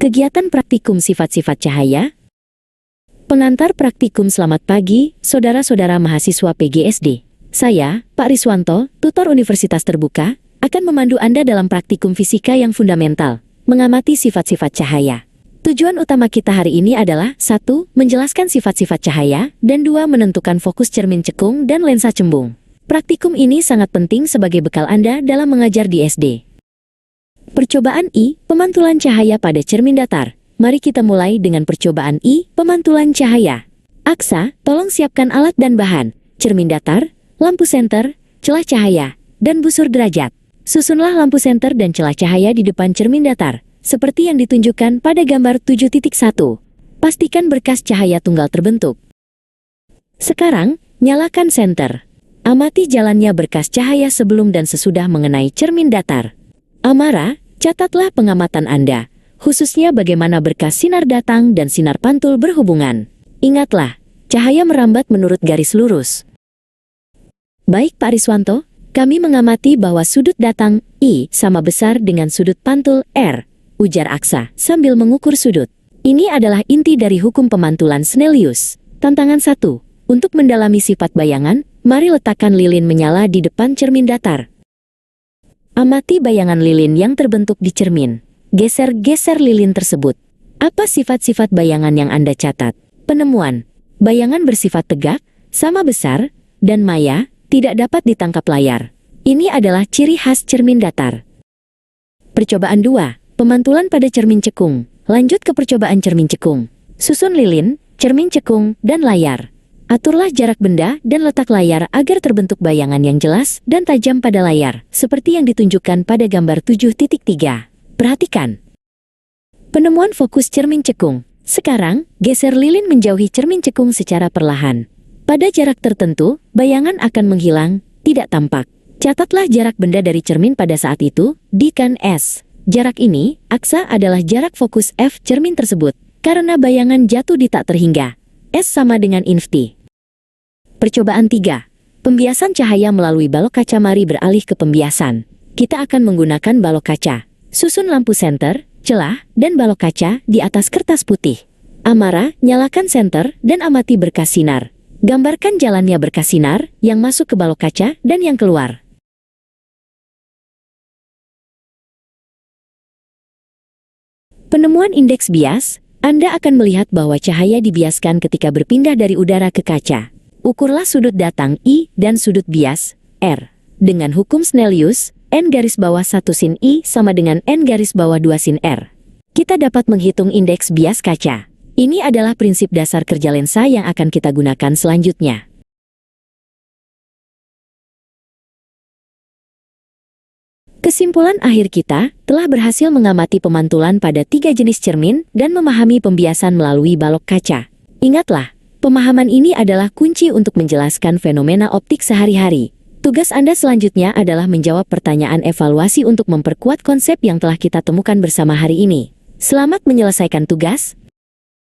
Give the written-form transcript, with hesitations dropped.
Kegiatan praktikum sifat-sifat cahaya. Pengantar praktikum. Selamat pagi, saudara-saudara mahasiswa PGSD. Saya, Pak Riswanto, tutor Universitas Terbuka, akan memandu Anda dalam praktikum fisika yang fundamental, mengamati sifat-sifat cahaya. Tujuan utama kita hari ini adalah 1. Menjelaskan sifat-sifat cahaya, dan 2. Menentukan fokus cermin cekung dan lensa cembung. Praktikum ini sangat penting sebagai bekal Anda dalam mengajar di SD. Percobaan I. Pemantulan cahaya pada cermin datar. Mari kita mulai dengan percobaan I. Pemantulan cahaya. Aksa, tolong siapkan alat dan bahan. Cermin datar, lampu senter, celah cahaya, dan busur derajat. Susunlah lampu senter dan celah cahaya di depan cermin datar, seperti yang ditunjukkan pada gambar 7.1. Pastikan berkas cahaya tunggal terbentuk. Sekarang, nyalakan senter. Amati jalannya berkas cahaya sebelum dan sesudah mengenai cermin datar. Amara, catatlah pengamatan Anda, khususnya bagaimana berkas sinar datang dan sinar pantul berhubungan. Ingatlah, cahaya merambat menurut garis lurus. Baik Pak Riswanto, kami mengamati bahwa sudut datang I sama besar dengan sudut pantul R, ujar Aksa sambil mengukur sudut. Ini adalah inti dari hukum pemantulan Snellius. Tantangan 1. Untuk mendalami sifat bayangan, mari letakkan lilin menyala di depan cermin datar. Amati bayangan lilin yang terbentuk di cermin. Geser-geser lilin tersebut. Apa sifat-sifat bayangan yang Anda catat? Penemuan. Bayangan bersifat tegak, sama besar, dan maya, tidak dapat ditangkap layar. Ini adalah ciri khas cermin datar. Percobaan 2. Pemantulan pada cermin cekung. Lanjut ke percobaan cermin cekung. Susun lilin, cermin cekung, dan layar. Aturlah jarak benda dan letak layar agar terbentuk bayangan yang jelas dan tajam pada layar, seperti yang ditunjukkan pada gambar 7.3. Perhatikan. Penemuan fokus cermin cekung. Sekarang, geser lilin menjauhi cermin cekung secara perlahan. Pada jarak tertentu, bayangan akan menghilang, tidak tampak. Catatlah jarak benda dari cermin pada saat itu, dikan S. Jarak ini, aksa adalah jarak fokus F cermin tersebut, karena bayangan jatuh di tak terhingga. S sama dengan infinity. Percobaan 3. Pembiasan cahaya melalui balok kaca. Mari beralih ke pembiasan. Kita akan menggunakan balok kaca. Susun lampu senter, celah, dan balok kaca di atas kertas putih. Amara, nyalakan senter dan amati berkas sinar. Gambarkan jalannya berkas sinar yang masuk ke balok kaca dan yang keluar. Penemuan indeks bias. Anda akan melihat bahwa cahaya dibiaskan ketika berpindah dari udara ke kaca. Ukurlah sudut datang I dan sudut bias R. Dengan hukum Snellius, N garis bawah 1 sin I sama dengan N garis bawah 2 sin R. Kita dapat menghitung indeks bias kaca. Ini adalah prinsip dasar kerja lensa yang akan kita gunakan selanjutnya. Kesimpulan akhir kita telah berhasil mengamati pemantulan pada 3 jenis cermin dan memahami pembiasan melalui balok kaca. Ingatlah, pemahaman ini adalah kunci untuk menjelaskan fenomena optik sehari-hari. Tugas Anda selanjutnya adalah menjawab pertanyaan evaluasi untuk memperkuat konsep yang telah kita temukan bersama hari ini. Selamat menyelesaikan tugas.